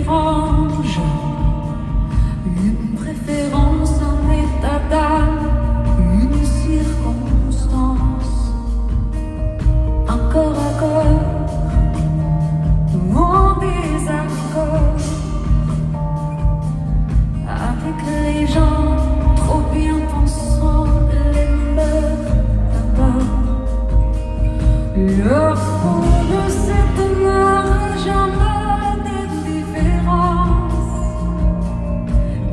dérange. Une préférence, un état d'âme, une circonstance, un corps à corps ou en désaccord avec les gens trop bien pensants, les meurs d'abord. Le fond de cette mort, jamais de différence.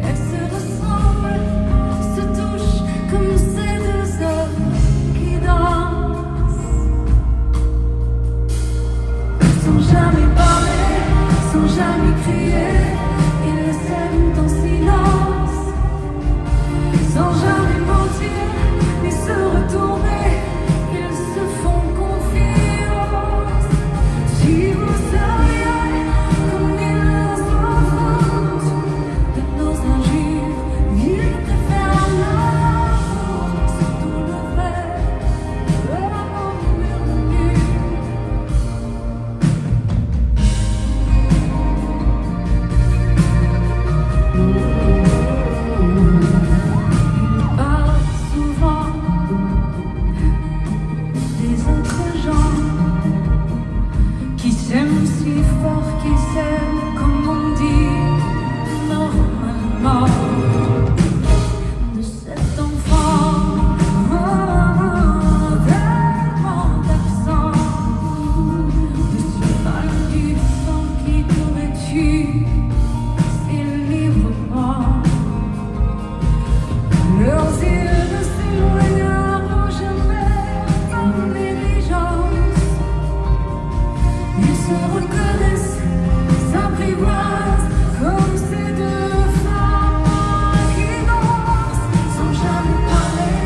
Elles se ressemblent, se touchent comme ces deux hommes qui dansent. Sans jamais parler, sans jamais crier, ils s'aiment en silence. Sans jamais mentir, ni se retourner, ils se font confiance. Si vous saviez comme ils s'enfantent de nos injures, ils préfèrent l'amour, surtout le vrai, l'amour murmure. Parle souvent des autres gens qui s'aiment si fort, qui s'aiment comme on dit normalement. De cet enfant, tellement d'absent, de ce mal du sang qui pourrait tuer si librement. Leurs yeux ne s'éloigneront jamais par négligence. Ils se reconnaissent, s'apprivoisent comme ces deux femmes qui dansent. Sans jamais parler,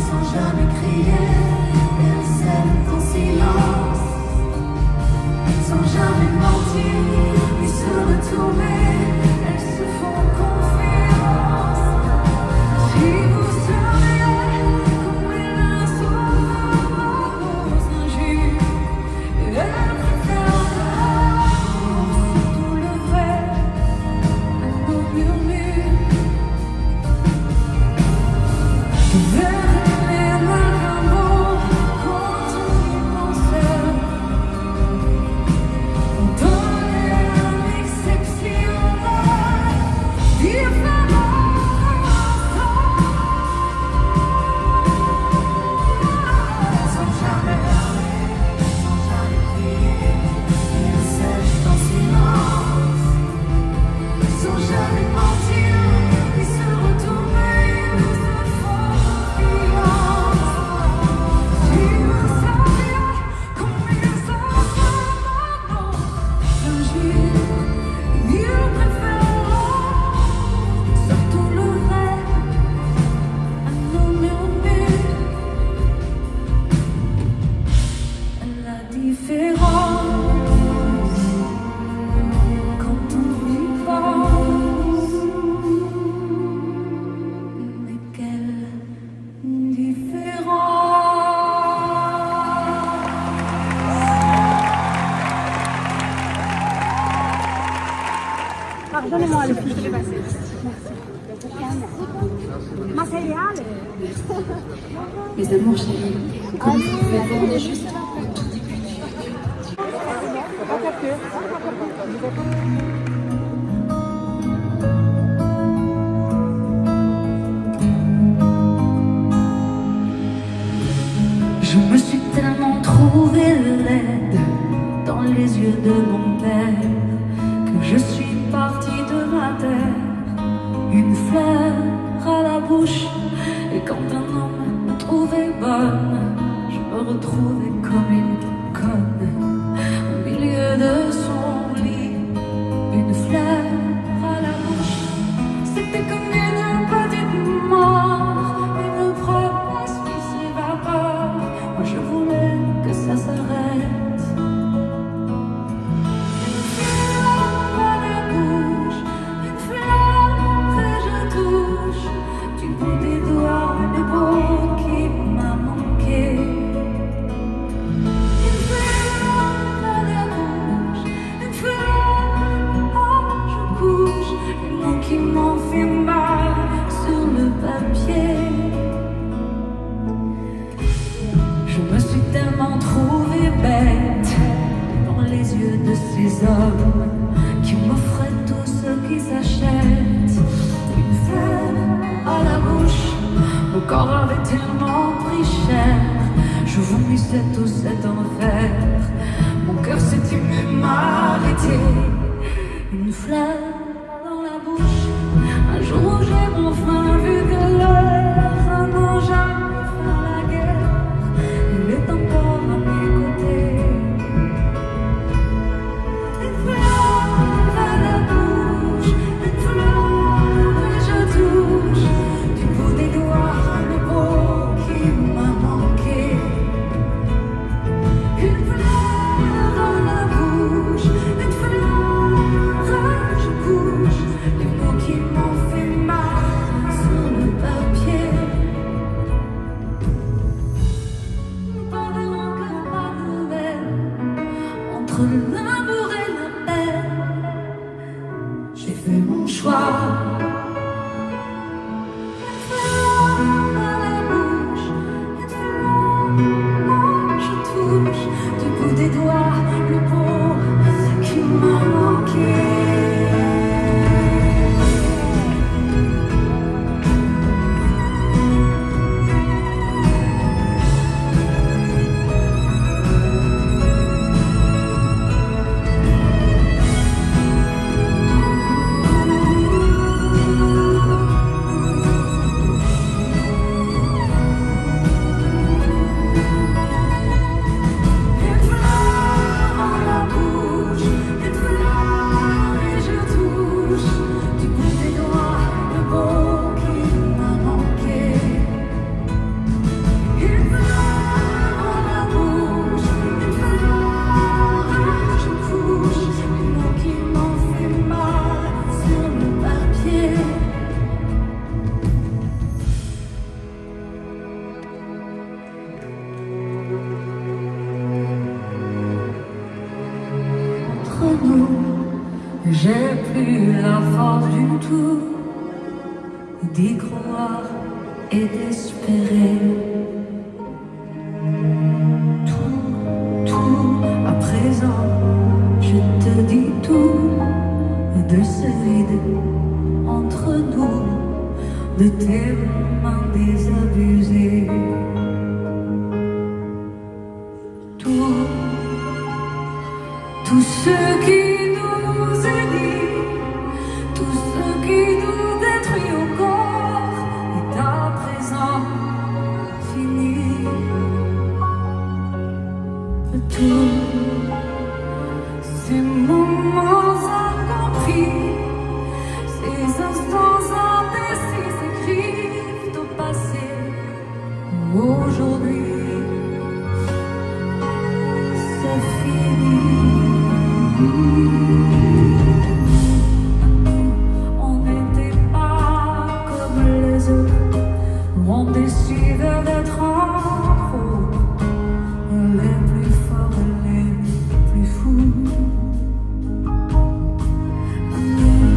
sans jamais crier, elles s'aiment en silence. Sans jamais mentir, ni se retourner, elles se font confiance. Si vous saviez comme ils s'enfantent aux injures, elles préfèrent l'amour, surtout le vrai, à nos murmures. Vers les marabouts, quand on y pensait, donner une exceptionnelle différence. Sans jamais parler, sans jamais crier, ils s'aiment en silence. Sans jamais mentir, ni se retourner, ils se font confiance. Si vous saviez comme ils s'enfantent dans l'injure, ils préfèrent surtout le vrai à nos murmures. La différence quand on y pense, mais quelle différence! Pardonnez-moi le fils, je vais passer. Ma seriale? Mes amours chéris, comme vous pouvez voir, on est juste Je me suis tellement trouvée laide dans les yeux de mon père que je suis partie de ma terre, une fleur à la bouche. Et quand un homme me trouvait bonne, je me retrouvais comme une conne au milieu de son lit, une fleur à la bouche. C'était comme une petite mort, une promesse qui s'évapore. Moi je voulais que ça s'arrête. Une fleur à la bouche, une fleur que je touche du bout des doigts, le beau qui m'a manqué. ces hommes qui m'offraient tout ce qui s'achète. Une fleur à la bouche, mon corps avait tellement pris cher. Je vomissais tout cet enfer, mon cœur s'était même arrêté. Une fleur dans la bouche, un jour où j'ai enfin vu que l'heure, un ange a mis fin à la guerre, il est encore à mes côtés. Une fleur à la bouche, une fleur et je touche du bout des doigts le beau qui m'a manqué. Une fleur dans la bouche, une fleur et je bouge les mots qui m'ont fait mal sur le papier. Pas de rancœur, pas de nouvelles, entre l'amour et la peine, j'ai fait mon choix. Une fleur dans la bouche, une fleur, je touche du bout des doigts le beau qui m'a manqué. Une fleur dans la bouche, une fleur et je touche du bout des doigts le beau qui m'a manqué. Une fleur dans la bouche, une fleur et je touche les mots qui m'ont fait mal sur le papier. Entre nous, j'ai plus la force du tout d'y croire et d'espérer. Tout, à présent, je te dis tout de ce vide entre nous, de tes mains désabusées. Tout ce qui nous unit, tout ce qui nous détruit au corps est à présent fini. Tous ces moments incompris, ces instants indécis s'écrivent au passé ou aujourd'hui. C'est fini. On n'était pas comme les autres, on décide d'être entre autres, les plus forts et les plus fous. Nous,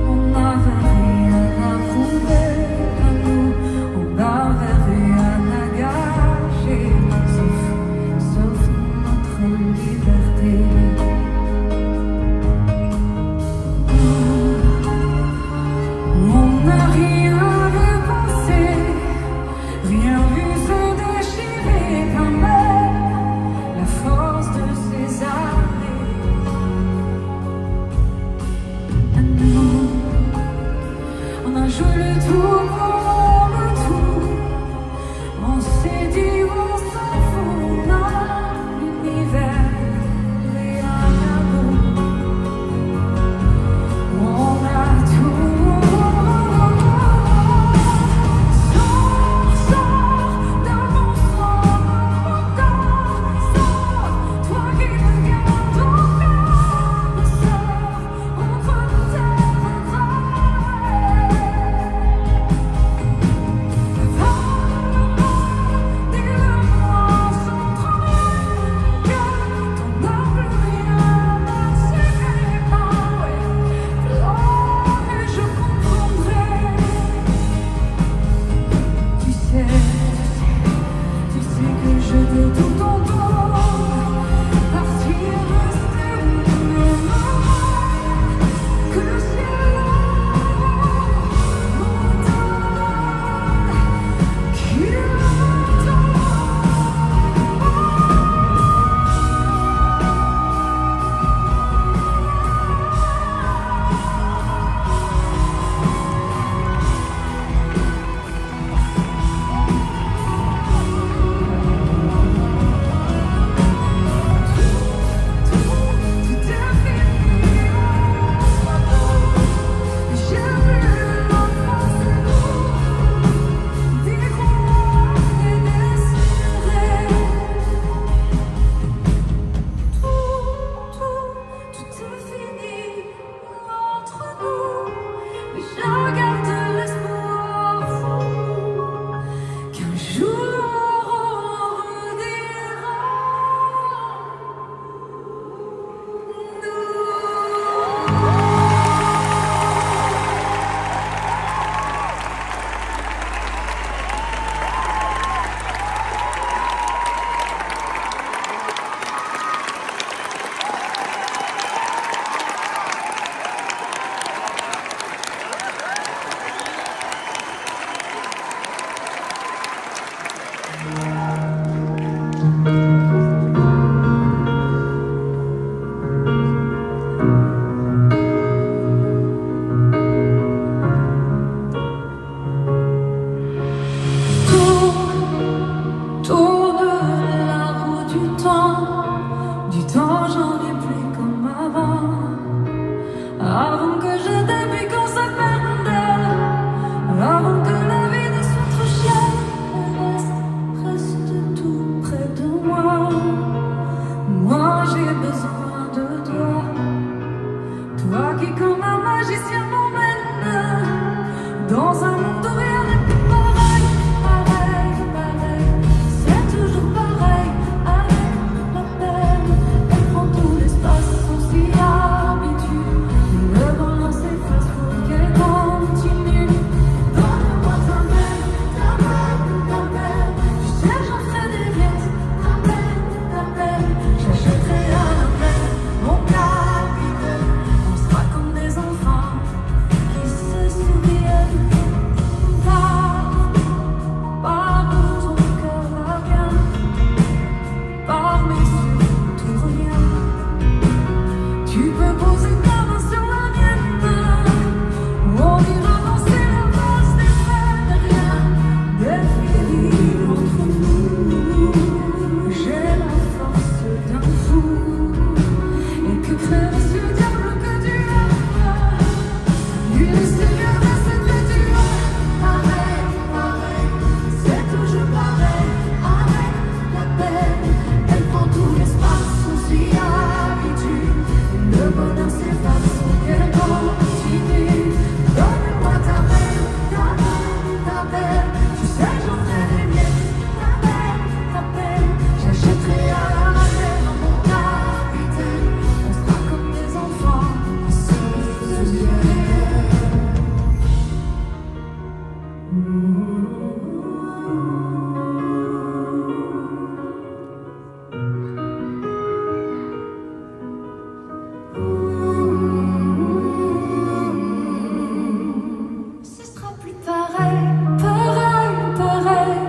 on n'avait rien à prouver, on n'avait rien à gâcher, sauf notre liberté. On n'a rien vu passer, rien vu se déchirer quand même, la force de ces années. Nous, on a joué le tour pour le tour, on s'est dit on s'en fout, on a l'univers besoin de toi. Toi qui comme un magicien m'emmène dans un monde où rien n'est plus pareil, pareil, pareil. C'est toujours pareil avec la peine. Elle prend tout l'espace, on s'y habitue. Le bonheur s'efface pour qu'elle continue. Donne-moi ta peine, ta peine, ta peine. Tu sais, j'en ferai des miettes. Ta peine, ta peine. J'achèterai à la peine mon capitaine. On sera comme des enfants qui se souviennent. Par où ton cœur va bien, par mes surtout rien. Tu peux poser ta main sur la mienne. On ira danser la valse des frères de rien. Des filles entre nous. J'ai la force d'un fou. Et que faire ce diable que tu aimes? Il est seigneur de cette nature. Pareil, pareil, c'est toujours pareil avec la peine. Elle prend tout l'espace, on s'y habitue. Le bonheur s'efface pour qu'elle continue. Donne-moi ta peine, ta peine, ta peine. Tu sais, j'en ferai des miettes. Ta peine, ta peine. J'achèterai à la peine mon capitaine. On sera comme des enfants qui se souviennent. Ce sera plus pareil, pareil, pareil.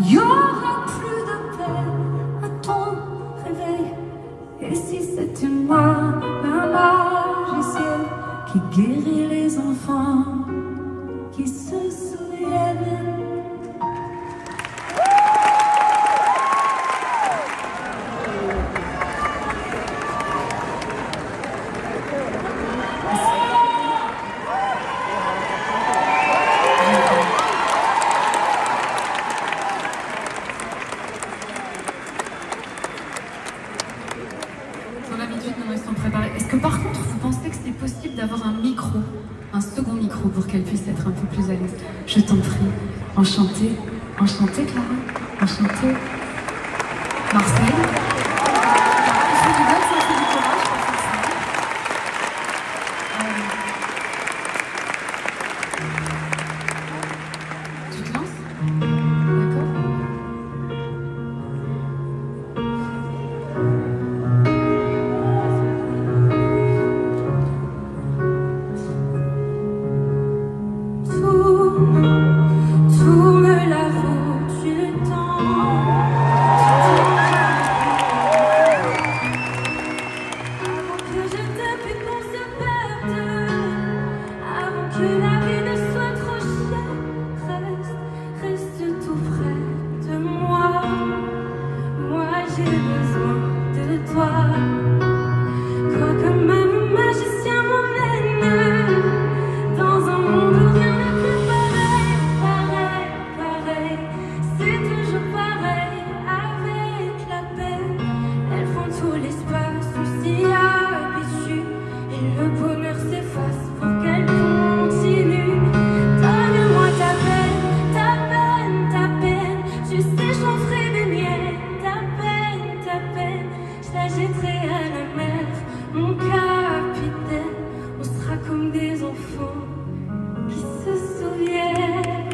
Y aura plus de peine à ton réveil. Et si c'était moi, un magicien qui guérit les enfants qui se souviennent. Dans l'habitude, nous restons préparés. Est-ce que par contre, vous pensez que c'est possible d'avoir un micro, un second micro pour qu'elle puisse être un peu plus à l'aise? Je t'en prie. Enchantée. Enchantée, Clara. Enchantée. Marseille. On fait du buzz, on fait du courage pour faire ça. Tu te lances? D'accord. Tourne la roue du temps. Avant que je t'appuie qu'on se perde, avant que la vie ne soit trop chère, reste tout près de moi. Moi j'ai besoin de toi. Quoi comme un magicien m'emmène dans un monde où rien n'est plus pareil, pareil, pareil. C'est toujours pareil avec la peine. Elles font tout l'espace, on s'y habitue. Et le bonheur s'efface pour qu'elle continue. Donne-moi ta peine, ta peine, ta peine. Tu sais, j'en ferai des miettes. Ta peine, je la jetterai à la mer. Mon capitaine, on sera comme des enfants qui se souviennent.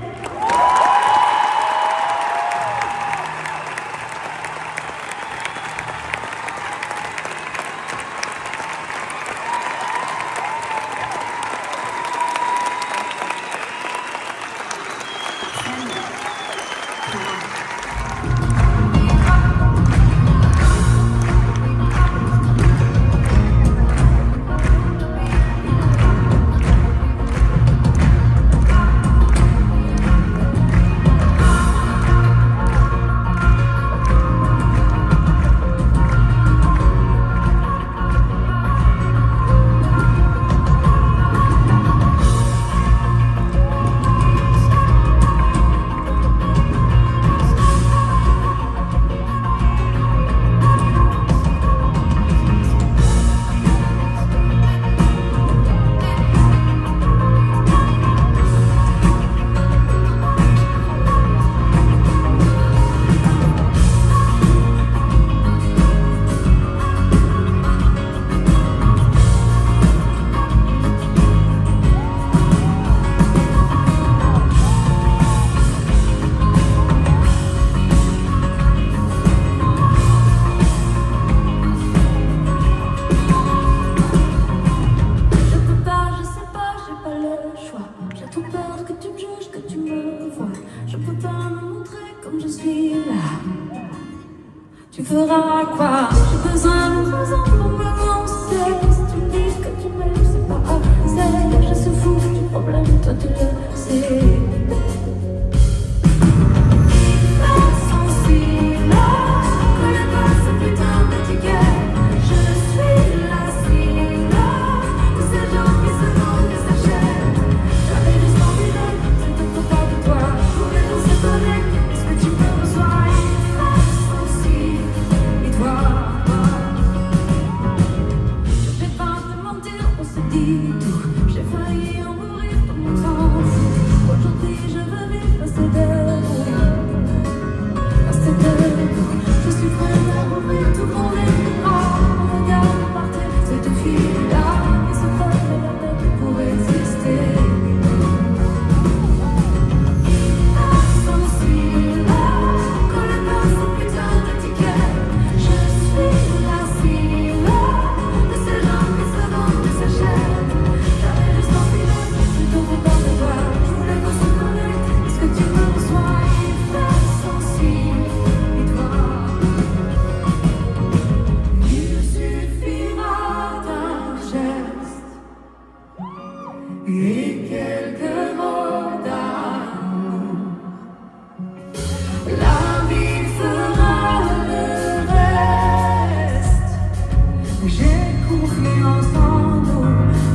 J'ai confiance en nous,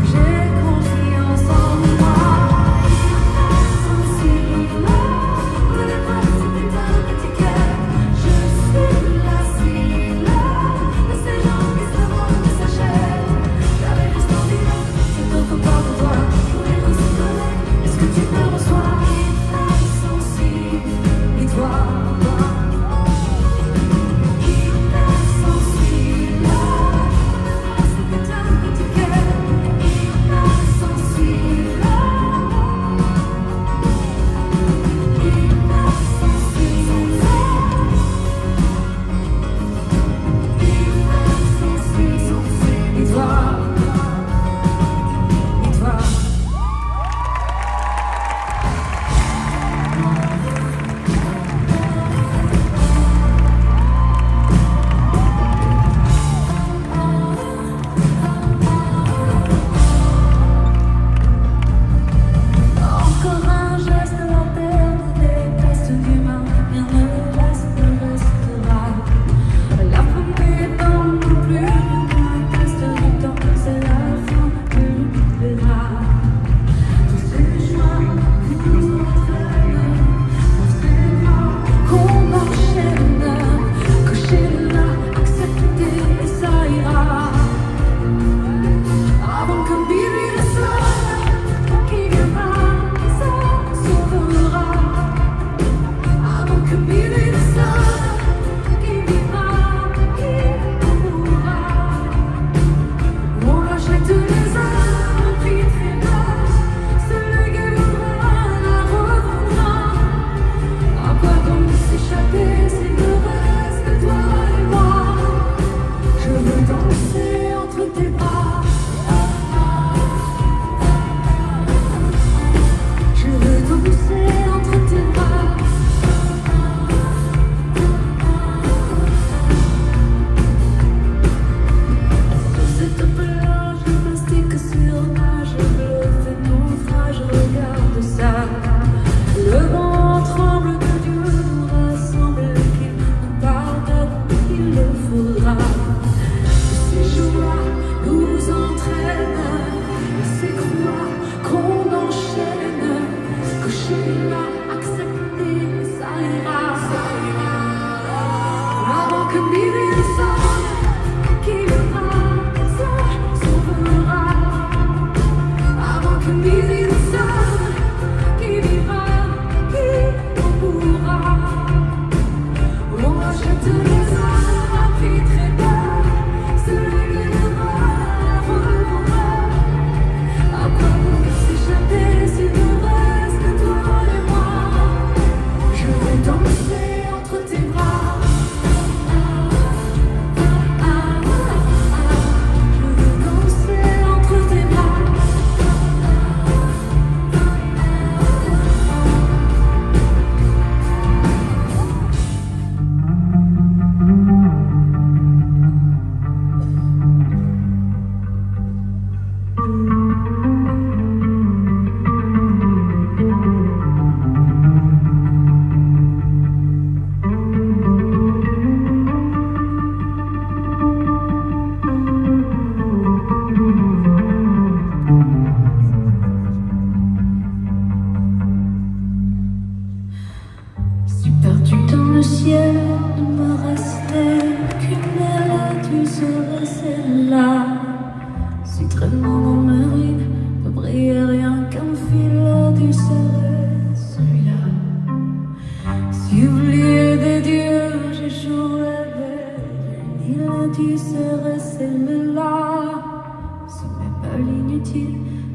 j'ai confiance en moi. Sensible, de l'époque, c'était un petit cœur. Je suis la cible de ces gens qui se vendent de sa chair. J'avais juste envie de quelque part de toi. Je voulais qu'on se connaisse. Est-ce que tu me reçois? Sensible, et toi,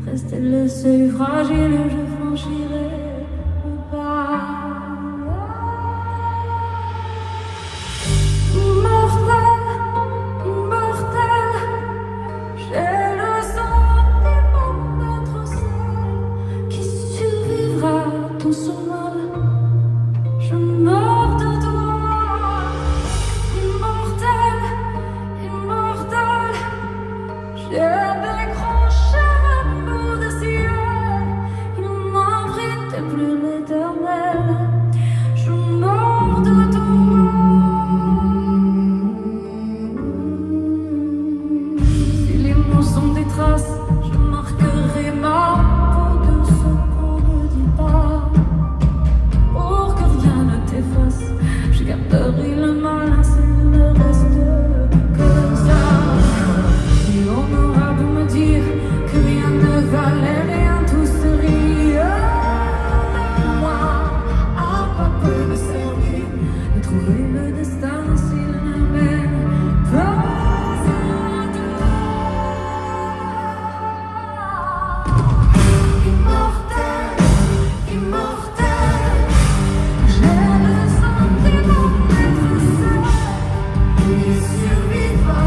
Reste le seuil fragile, je franchirai le pas. J'ai décroché un bout de ciel, il m'a pris trace, je marquerai ma peau de ce qu'on ne dit pas. Pour que rien ne t'efface, je garderai le malin s'il ne reste que ça. Et on aura beau me dire que rien ne valait rien, tout se rire. Moi, à quoi peut me servir de trouver le destin s'il ne mène pas à toi? Immortel, immortel, j'ai le sentiment d'être seul qui survivra.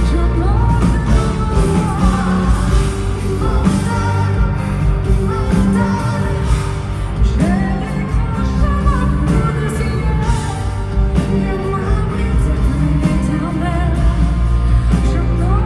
Je m'en immortel, immortel, j'ai décroché ma peau de ciel et m'abrite l'éternel. Je m'en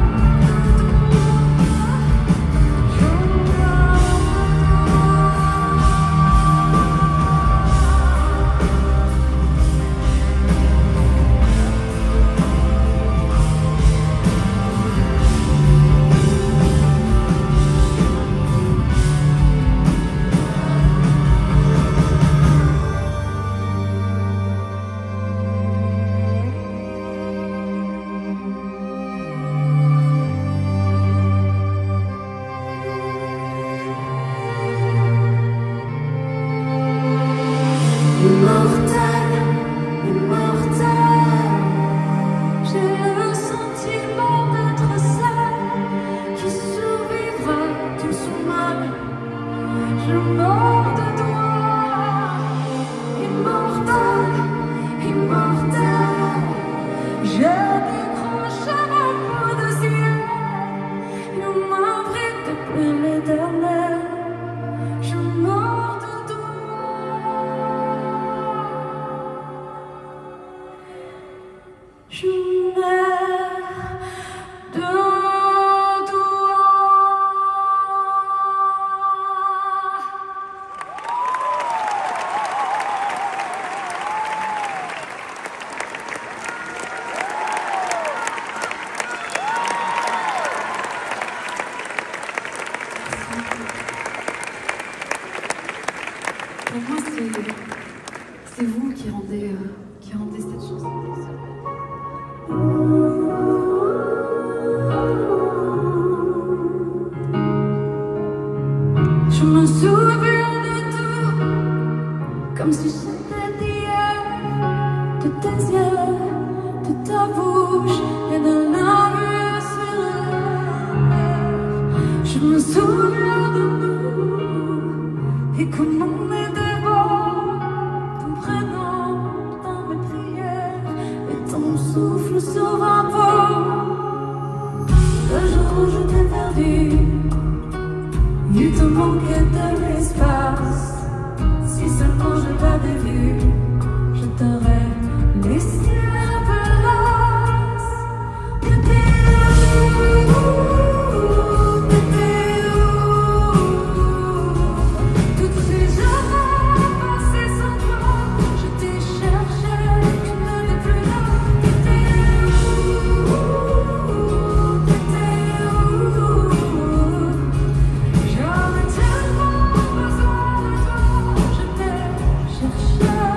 immortel, immortel, j'ai le sentiment d'être celle qui survivra tout son mal. Je meurs de toi, immortel, immortel, j'ai décroché ma peau de ciel et m'abrite depuis l'éternel. Je meurs de toi. Je meurs de toi. Pour moi, c'est vous qui rendez cette chanson. Je me souviens de tout, comme si c'était d'hier, de tes yeux, de ta bouche et de la vue sur la mer. Je me souviens de nous et comme on était beau, ton prénom dans mes prières et ton souffle sur ma peau. Le jour où je t'ai perdu, il te manquait de l'espace. Si seulement je t'avais vu, je t'aurais laissé la place. T'étais où? T'étais où? Toutes ces heures passées sans toi, je t'ai cherché, tu n'étais plus là. T'étais où? T'étais où? J'avais tellement besoin de toi, je t'ai cherché.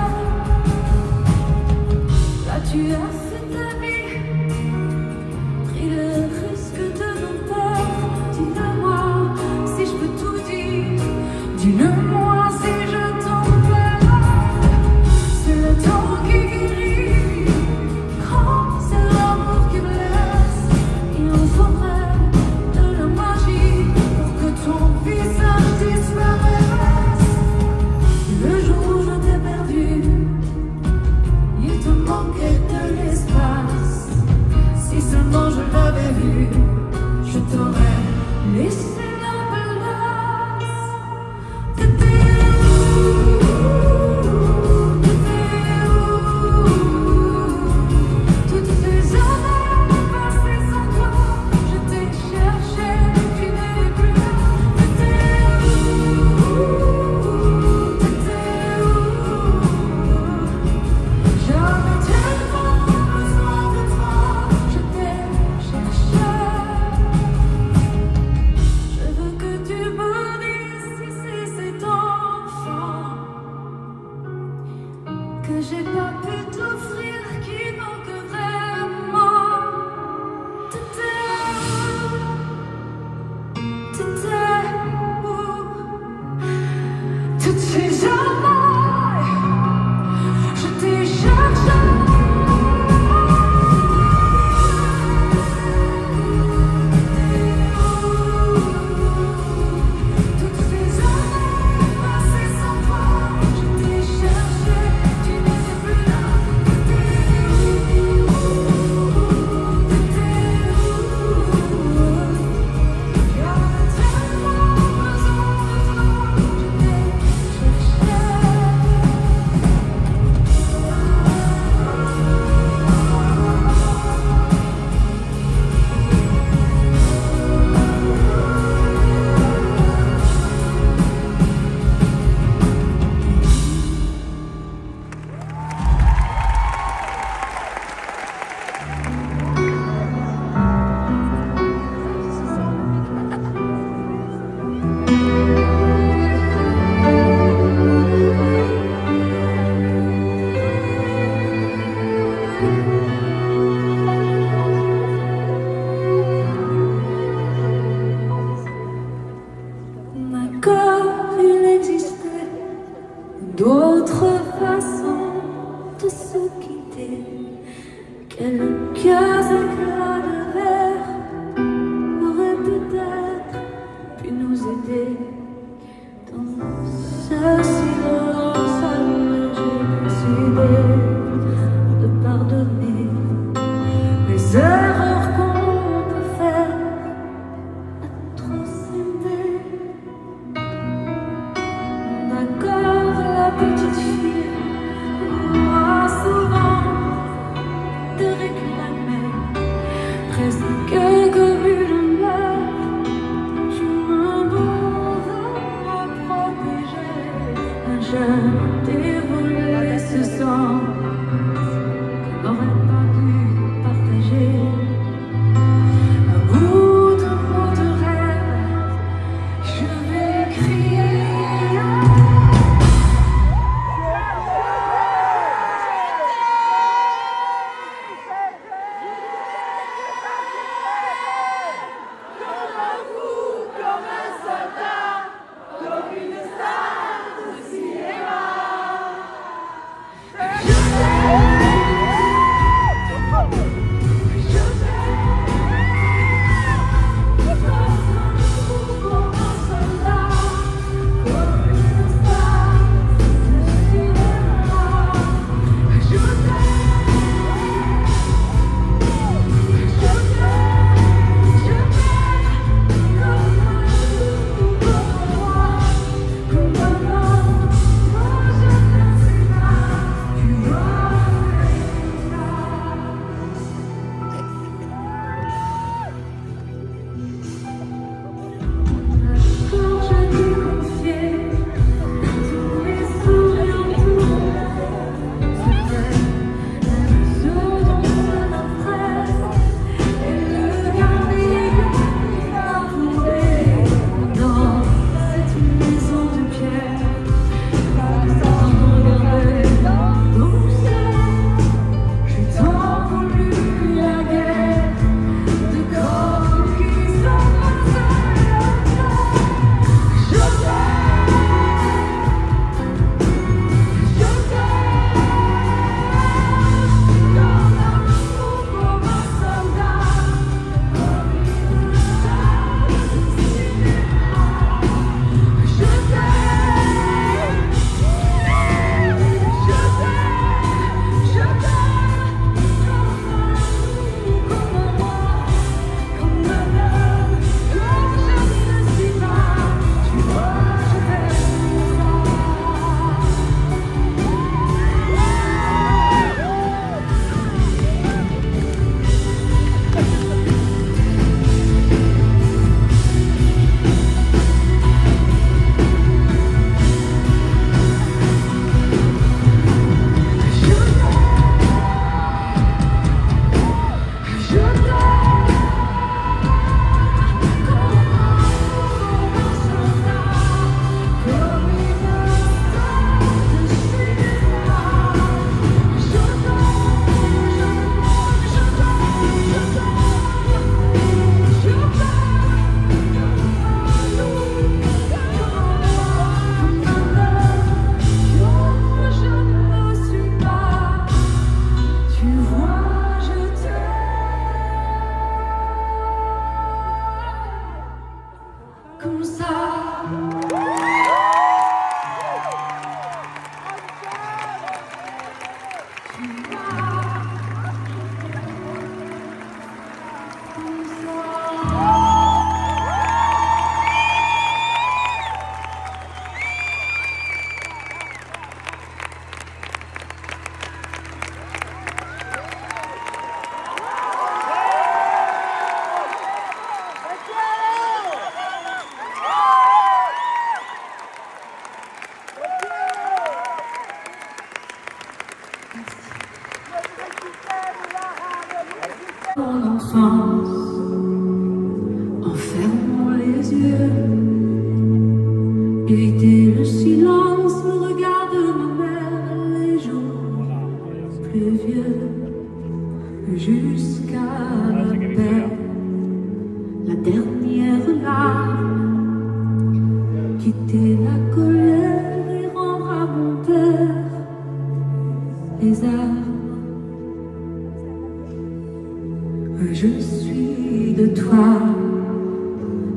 France, en fermant les yeux, éviter le silence, le regard de ma mère, les jours pluvieux, jusqu'à la paix, la dernière larme, quitter la colère et rendre à mon père les armes. Je suis de toi,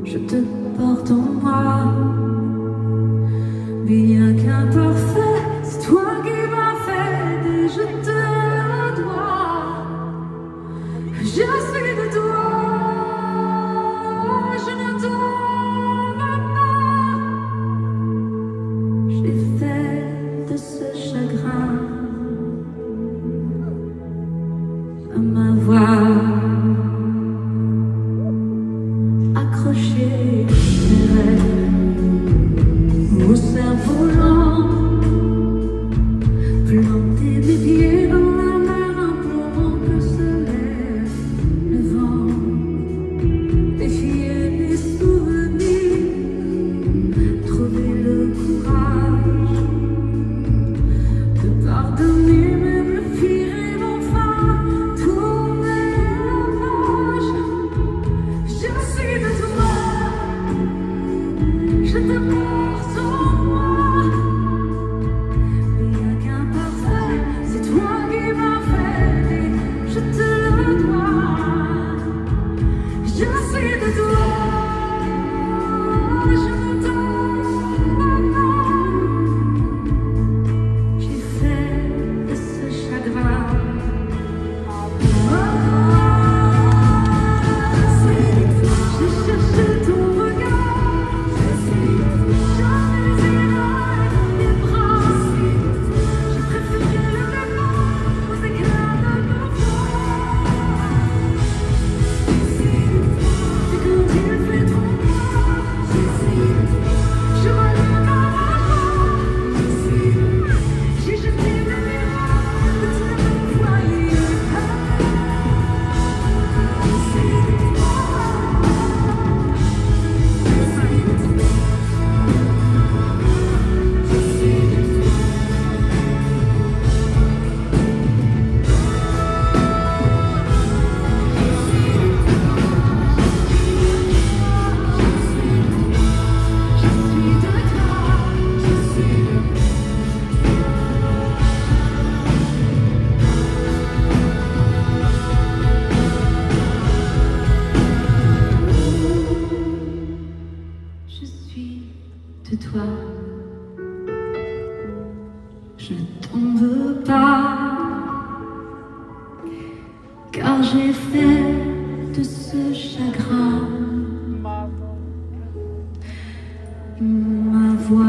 je te porte en moi. Bien qu'imparfait, c'est toi qui m'as fait et je te dois. Je suis de toi, je ne t'en veux pas. J'ai fait de ce chagrin ma voix. Accrocher mes rêves au cerveau lent, planter mes pieds dans la mer, implorant que se lève le vent, défier mes souvenirs, trouver le courage de pardonner même le pire et enfin tourner la page. Je suis de toi, je te porte en moi. Bien qu'imparfait, c'est toi qui m'as fait et je te le dois. Je suis de toi, je ne t'en veux pas. J'ai fait de ce chagrin j'ai cherché ton regard, jamais erreur dans tes bras. J'ai préféré le départ aux éclats de nos voix. Et quand il fait trop noir, je relève ma voix. J'ai jeté mes miroirs de ce foyer. Je suis de toi, je ne t'en veux pas, car j'ai fait de ce chagrin ma voix.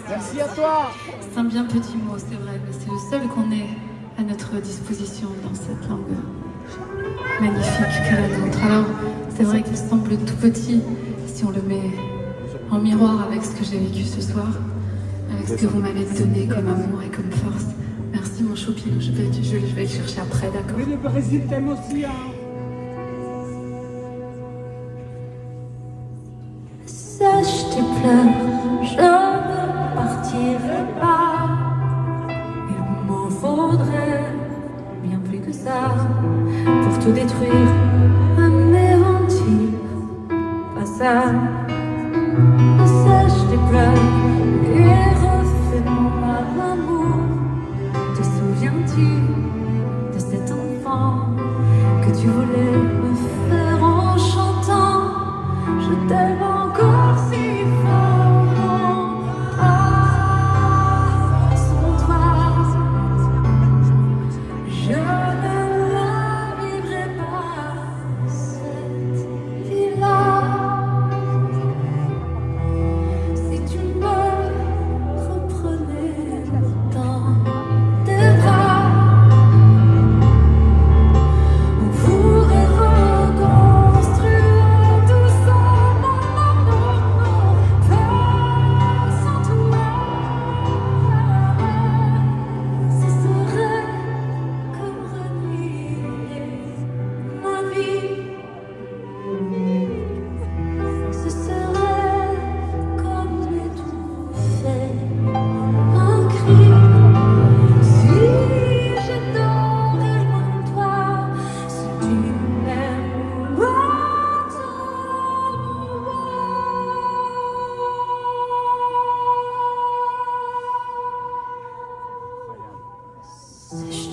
Merci à toi. C'est un bien petit mot, c'est vrai, mais c'est le seul qu'on ait à notre disposition dans cette langue magnifique que la nôtre. Alors, c'est vrai qu'il semble tout petit si on le met en miroir avec ce que j'ai vécu ce soir, avec ce que vous m'avez donné comme amour et comme force. Merci mon Chopin, je vais le chercher après, d'accord? Mais le Brésil t'aime aussi, hein. Sèche tes pleurs, je ne partirai pas. Il m'en faudrait bien plus que ça pour tout détruire, anéantir. Pas ça. Sèche tes pleurs et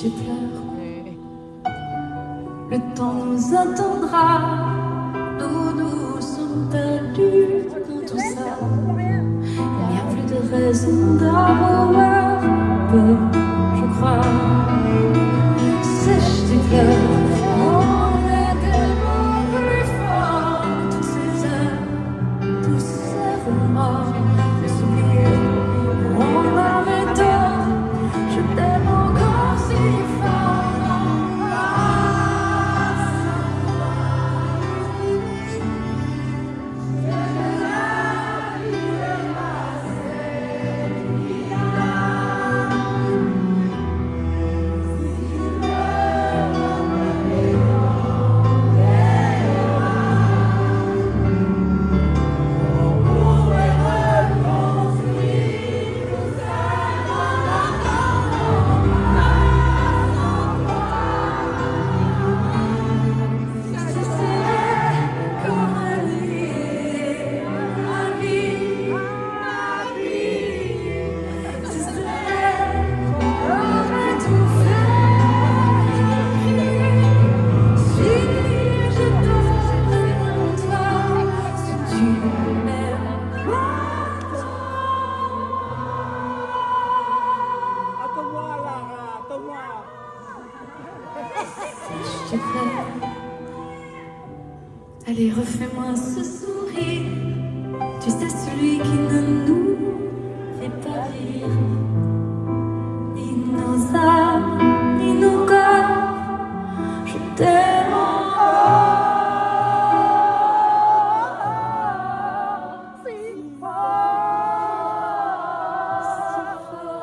tu pleures. Le temps nous attendra. Nous sommes perdus dans tout ça. Il n'y a plus de raison d'avoir peur, je crois. Sèche tes pleurs. On est tellement plus fort. Toutes ces heures, tous ces remords. S'oublier, on avait tort. Je t'aime encore si fort. Allez, refais-moi ce sourire. Tu sais, celui qui ne nous fait pas rire. Ni nos âmes, ni nos corps. Je t'aime encore si fort, si fort.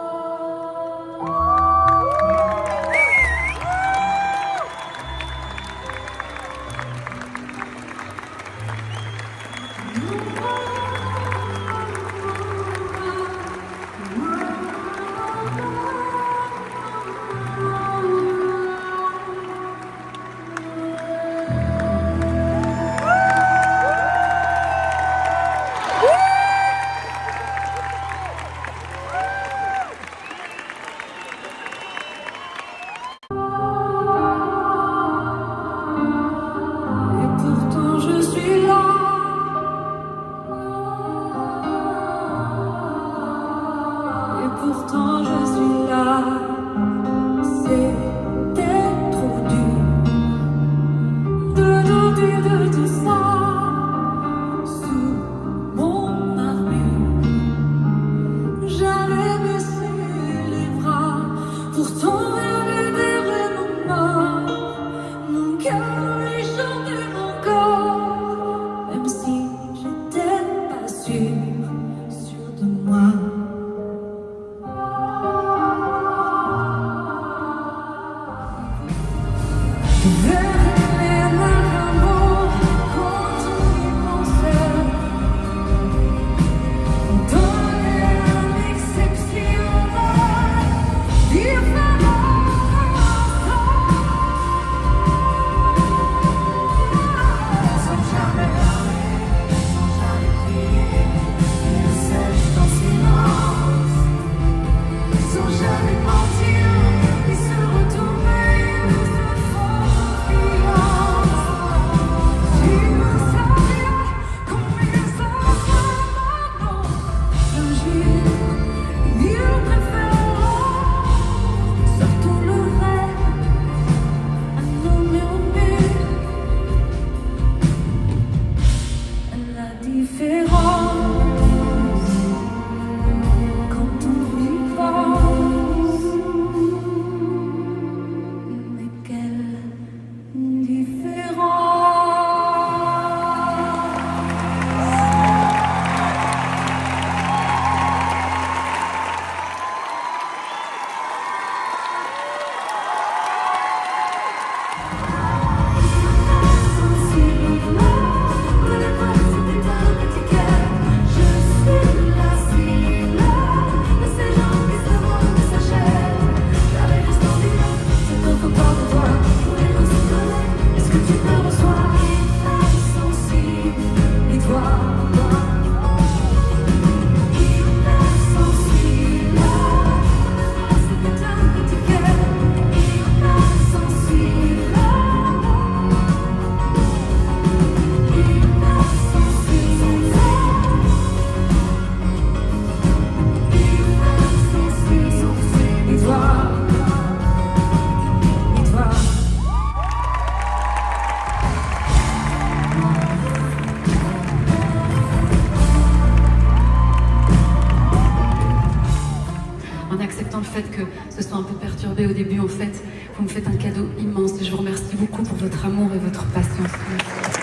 Pourtant je suis là, c'était trop dur de douter de tout ça. Sous mon armure, j'avais baissé les bras. Pourtant rien n'était vraiment mort. Mon cœur lui chantait encore, même si j'étais pas sûre de moi. Dire en acceptant le fait que ce soit un peu perturbé au début. En fait, vous me faites un cadeau immense et je vous remercie beaucoup pour votre amour et votre patience. Merci. Je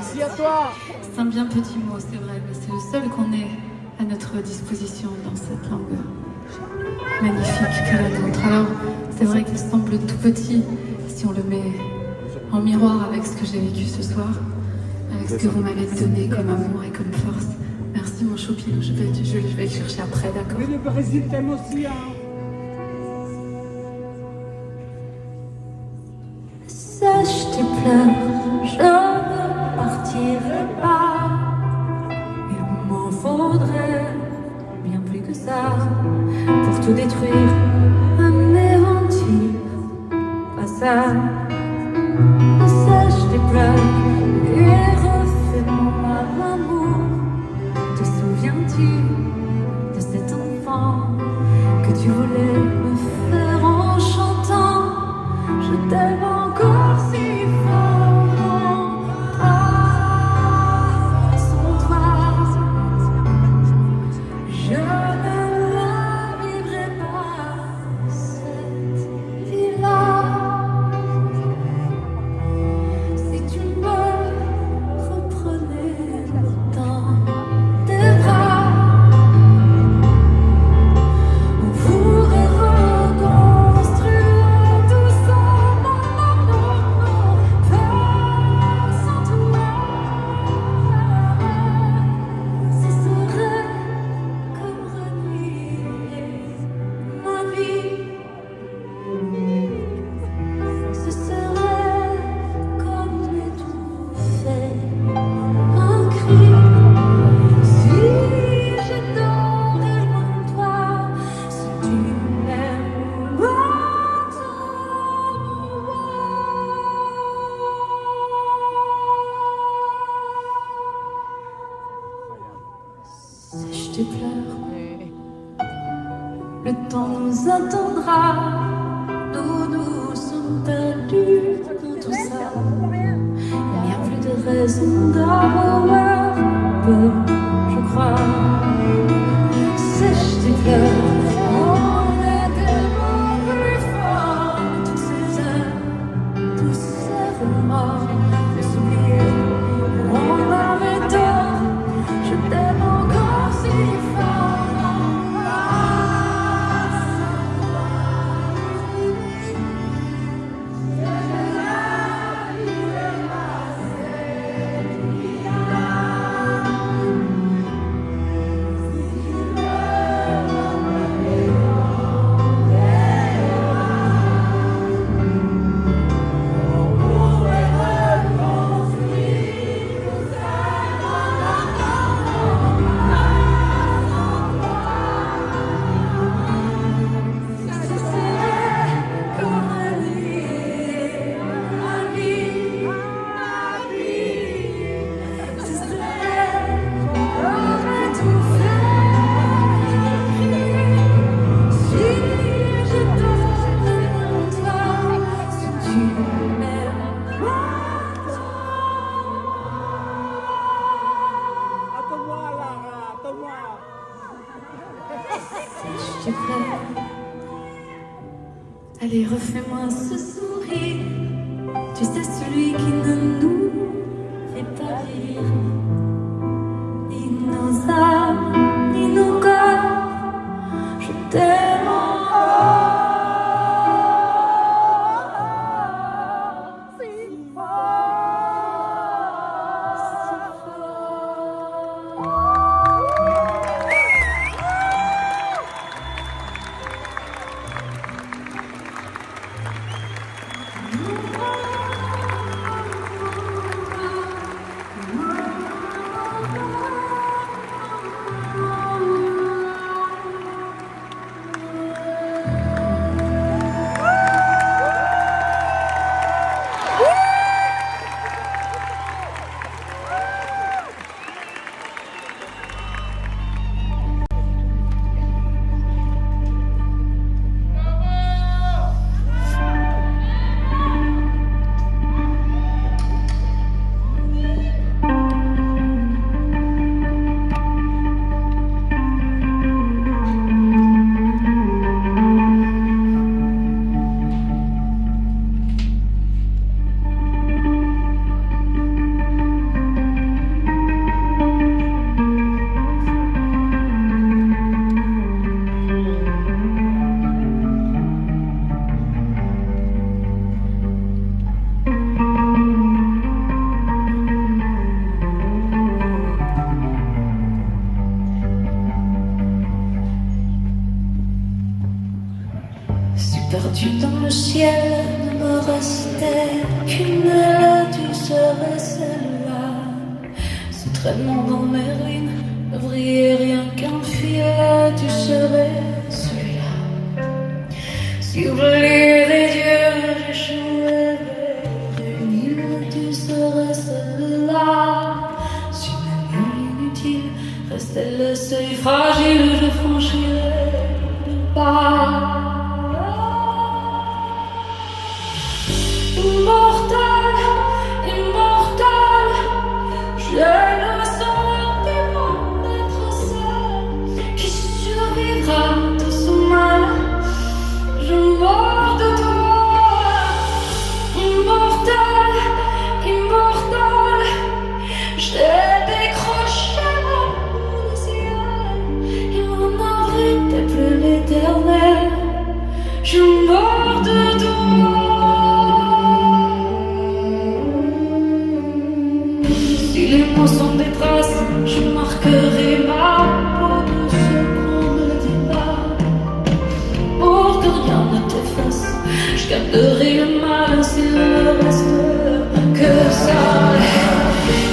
Merci à toi. C'est un bien petit mot, c'est vrai, mais c'est le seul qu'on ait à notre disposition dans cette langue magnifique que la nôtre. Alors, c'est vrai qu'il semble tout petit si on le met en miroir avec ce que j'ai vécu ce soir, avec ce que vous m'avez donné comme amour et comme force. Merci mon choupinou, je vais le chercher après, d'accord? Mais le Brésil t'aime aussi, hein. Sèche tes pleurs, je ne partirai pas. Il m'en faudrait bien plus que ça pour tout détruire, anéantir, pas ça. Sèche tes pleurs et refais-moi l'amour. Te souviens-tu de cet enfant que tu voulais me faire en chantant? Je t'aime encore si fort. Ah, sans toi, je ne la vivrai pas, cette vie-là. Si tu me reprenais dans tes bras, on pourrait reconstruire tout ça. Non, non, non, pas sans toi. Ce serait comme renier ma vie. Ce serait comme étouffer un cri. Si j'adorais loin de toi, si tu m'aimes sèche tes pleurs, le temps nous attendra. Nous sommes perdus dans tout ça. Il n'y a plus de raison d'avoir peur, je crois. Sèche tes pleurs, on est tellement plus fort. Toutes ces heures, tous ces remords, les oublier, on avait tort. Je t'aime encore si fort. Attends-moi, Lara, attends-moi. Je pleure. Allez, refais-moi ce sourire. Tu sais, celui qui ne nous fait pas rire. Ni nos âmes, ni nos corps. Je t'aime encore. Si fort, si fort. perdu dans le ciel, ne me restait qu'une lettre, tu serais celle-là. Si traînement dans mes ruines ne brillait rien qu'un fil, tu serais celui-là. Si oublié des dieux, j'échouais vers une île, tu serais celle-là. Si même inutile restait le seuil fragile, je franchirais le pas. Immortel, immortel, j'ai le sentiment d'être seul qui survivra de son mal. Je meurs de toi, immortel, immortel, j'ai décroché mon ciel, et mon abri n'est plus l'éternel. Je meurs de toi. Si les mots sont des traces, je marquerai ma peau de ce qu'on ne dit pas. Pour que rien ne t'efface, je garderai le mal s'il ne reste que ça.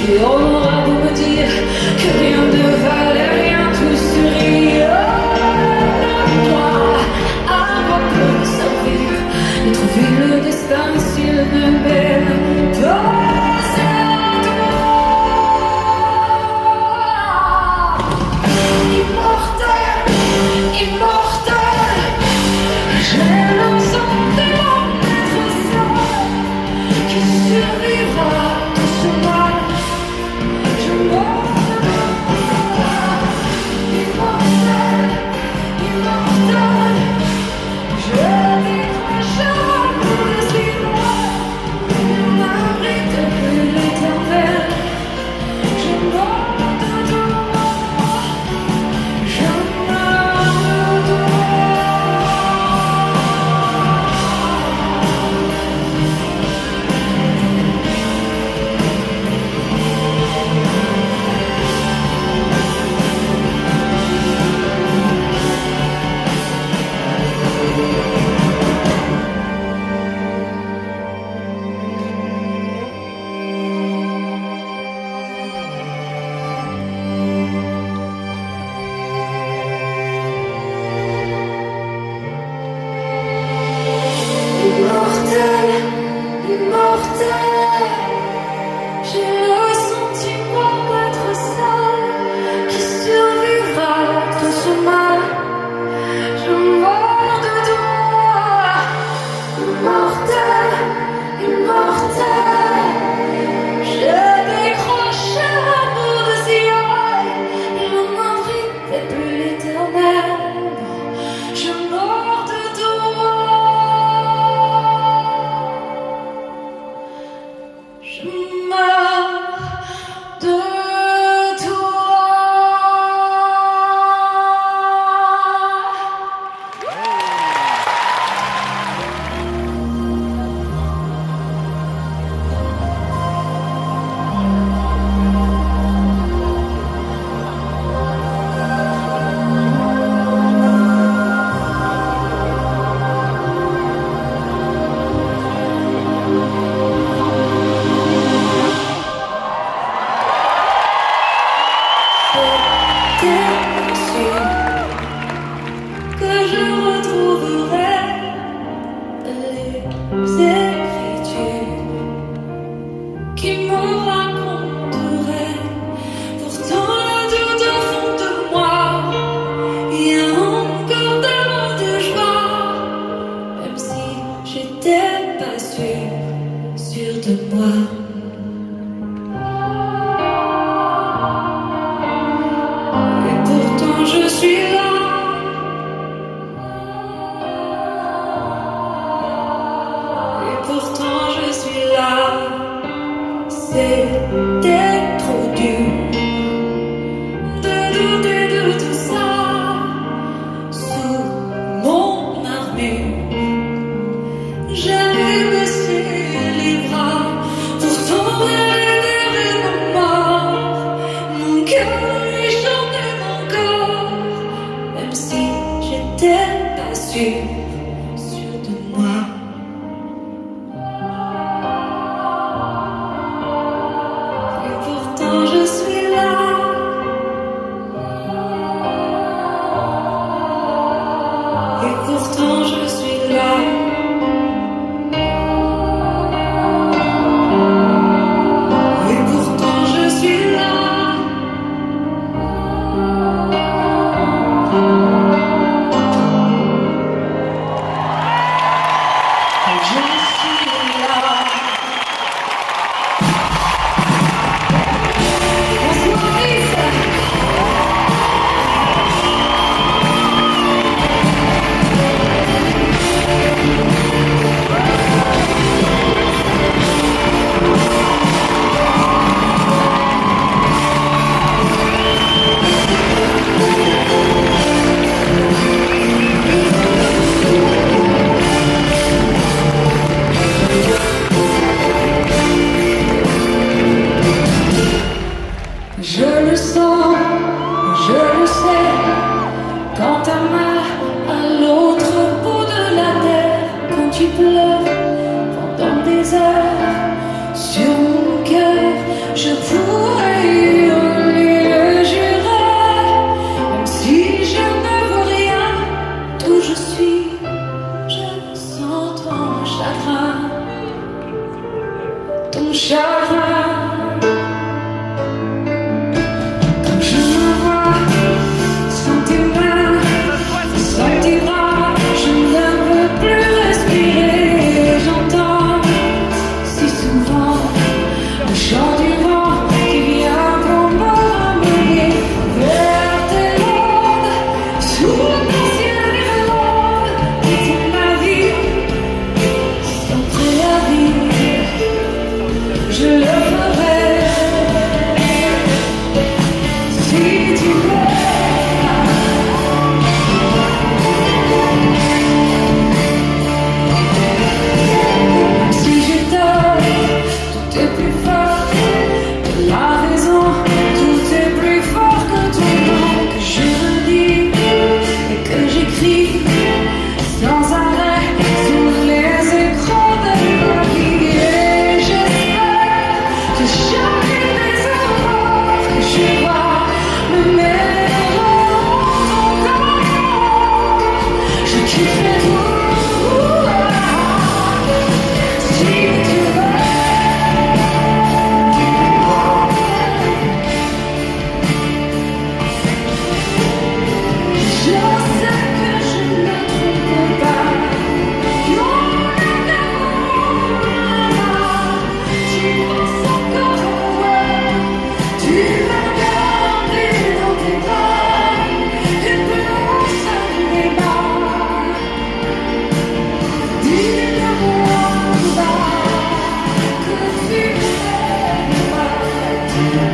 Et on aura beau me dire que rien ne valait rien, tout serait toi. Avoir peu de servir et trouver le destin s'il ne mène pas. Immortel, j'ai le sentiment d'être seul qui survivra de ce mal.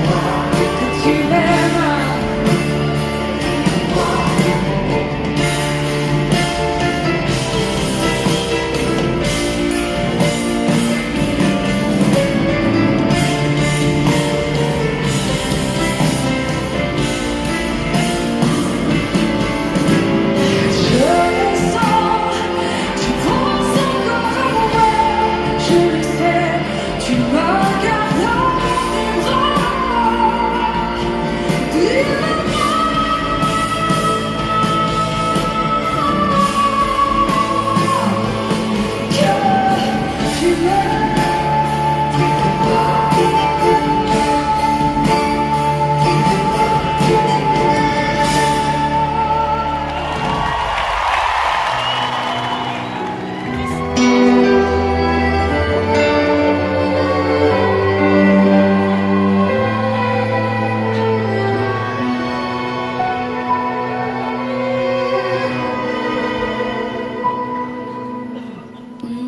que tu m'aimes.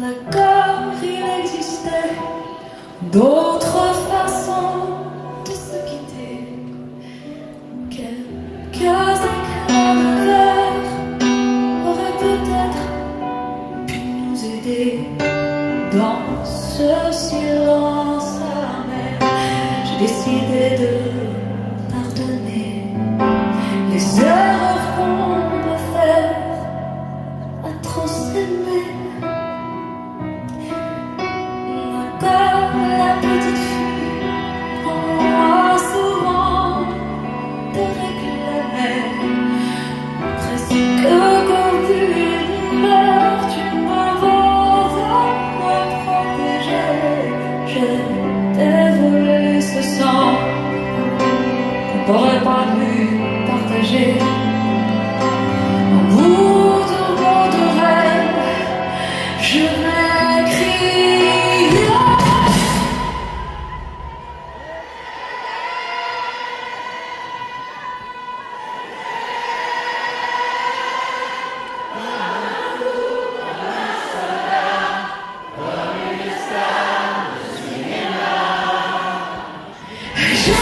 D'accord, il existait d'autres façons de se quitter. Quelques éclairs de verre auraient peut-être pu nous aider dans ce silence amer. J'ai décidé de pardonner les erreurs qu'on peut faire à trop s'aimer. La petite fille en moi souvent te réclamait, presque comme une mère, tu m'inventes à me protéger. Je t'ai volé ce sang qu'on n'aurait pas pu partager. Au bout de rêve, je vais crier. Je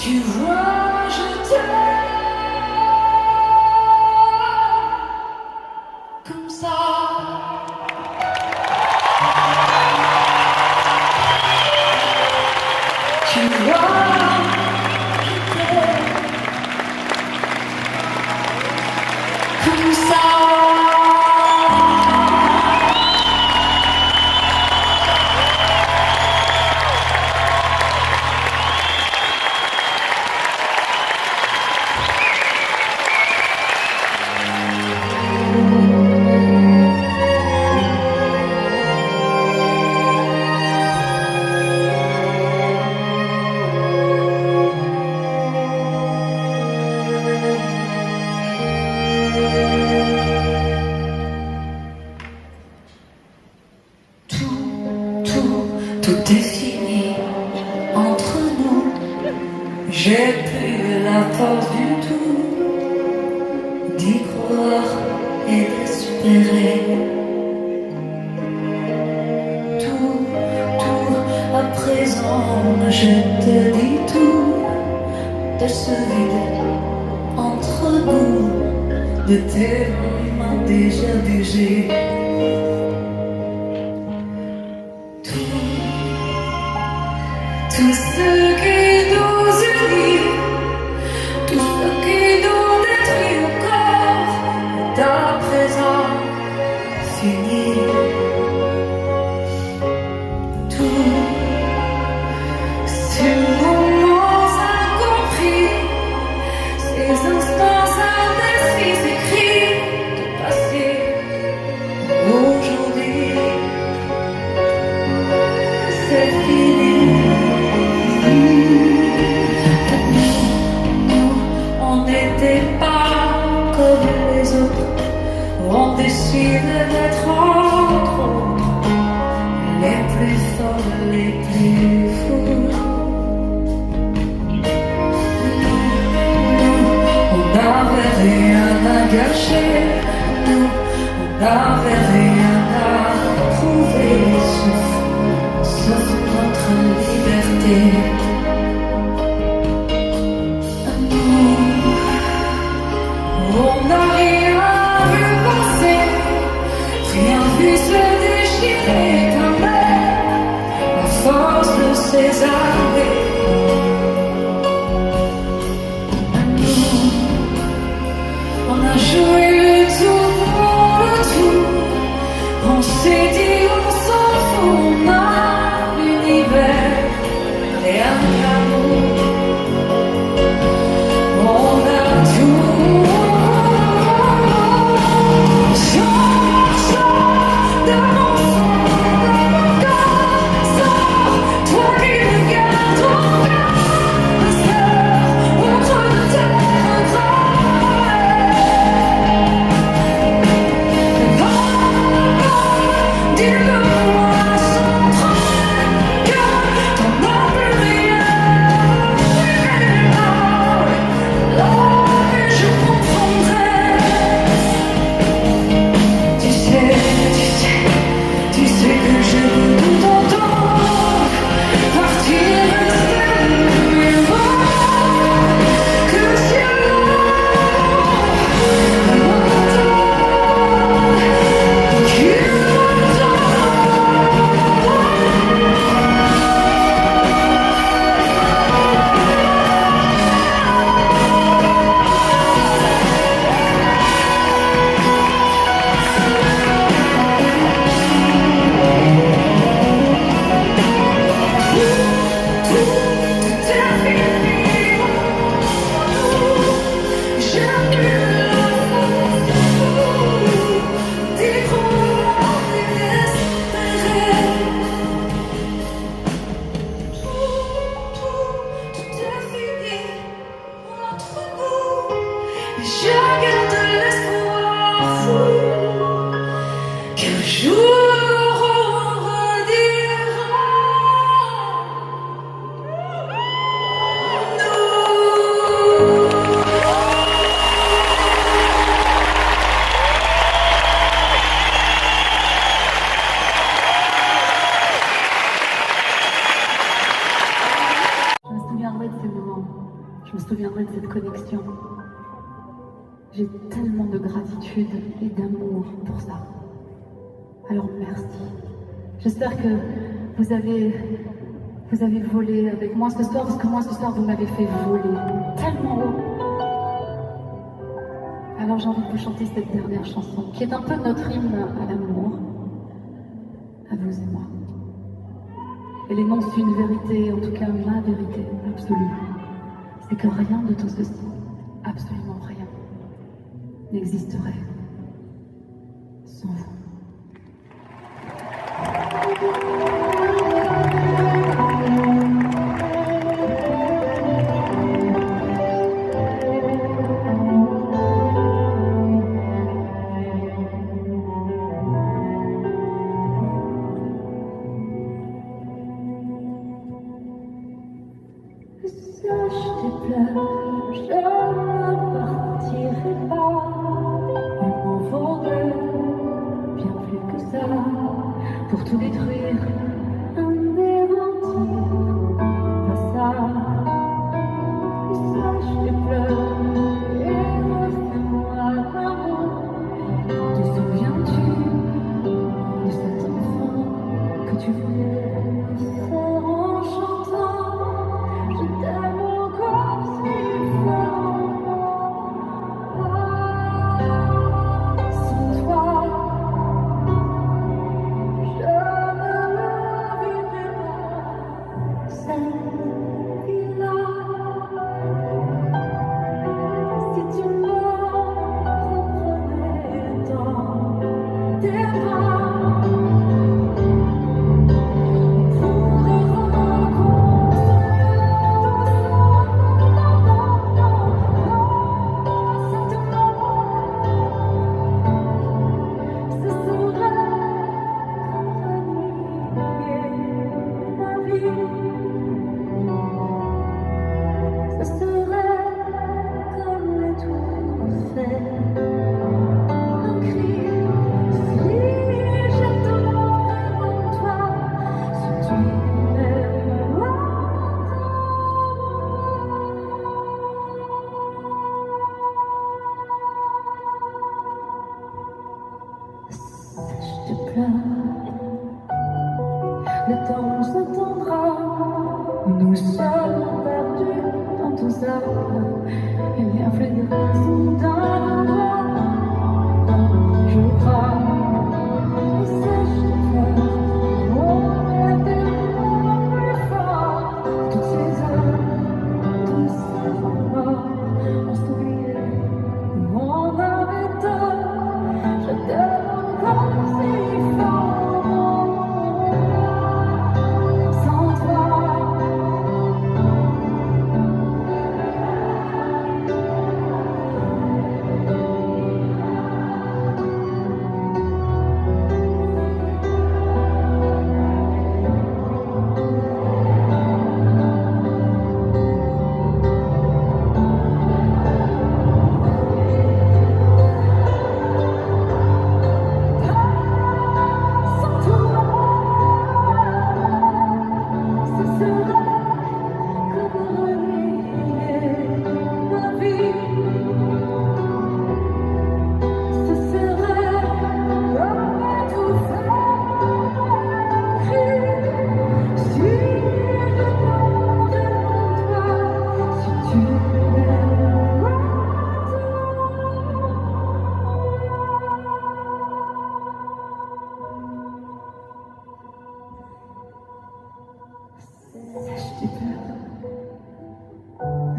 Tu vois, je t'aime comme ça. Tu vois, je t'aime comme ça. Tout est fini entre nous. J'ai plus la force du tout d'y croire et d'espérer. Tout, à présent, je te dis tout de ce vide entre nous, de tes mains déjà bégées. Tout ce qui nous unit, tout ce qui nous détruit encore est à présent fini. Tous ces moments incompris, ces instants indécis écrits du passé, aujourd'hui, c'est fini. Comme les autres, on décide d'être entre autres les plus forts, les plus fous. Nous, on n'avait rien à gâcher. Nous, on n'avait rien à prouver, sauf notre liberté. On n'a rien vu passer, rien vu se déchirer quand même, la force de ses armées. Nous, on a joué le tour pour le tour, on s'est dit on s'en fout, on a l'univers, rien Je me souviendrai de cette connexion. J'ai tellement de gratitude et d'amour pour ça. Alors merci. J'espère que vous avez volé avec moi ce soir, parce que moi ce soir vous m'avez fait voler tellement haut. Alors j'ai envie de vous chanter cette dernière chanson, qui est un peu notre hymne à l'amour, à vous et moi. Elle énonce une vérité, en tout cas ma vérité absolue. C'est que rien de tout ceci, absolument rien, n'existerait sans vous. Pour tout détruire, anéantir, pas ça. Sache tes pleurs et refais-moi l'amour. Te souviens-tu de cet enfant que tu voulais faire en chantant? Je t'aime encore si fort. Sans toi, le temps s'attendra, nous sommes perdus dans tout ça. Il n'y a plus de raison d'avoir, je crois. Et sache tes pleurs, on est tellement plus fort. Toutes ces heures, tous ces moments, on s'oubliait, on avait tort. Je t'aime encore si fort.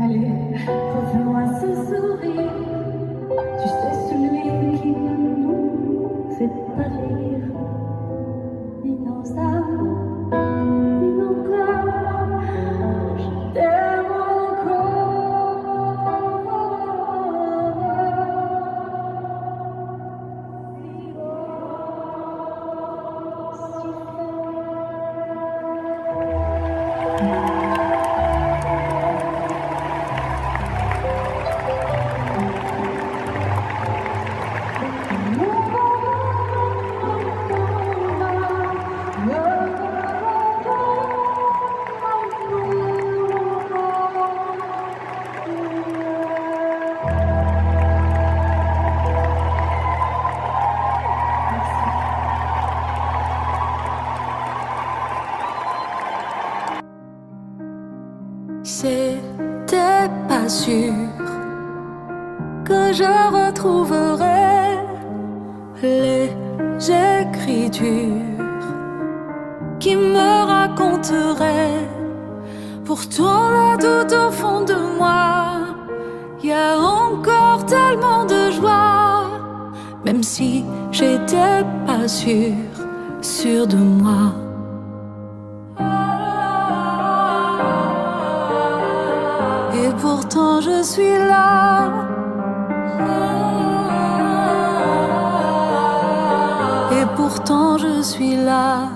Allez, refais-moi ce sourire. Tu sais, celui qui ne nous fait pas rire, ni nos âmes, ni nos corps. Je t'aime encore. j'étais pas sûre que je retrouverais les écritures qui me raconteraient. Pourtant là tout au fond de moi, y a encore tellement de joie, même si j'étais pas sûre de moi. Et pourtant je suis là. Et pourtant je suis là.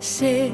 C'est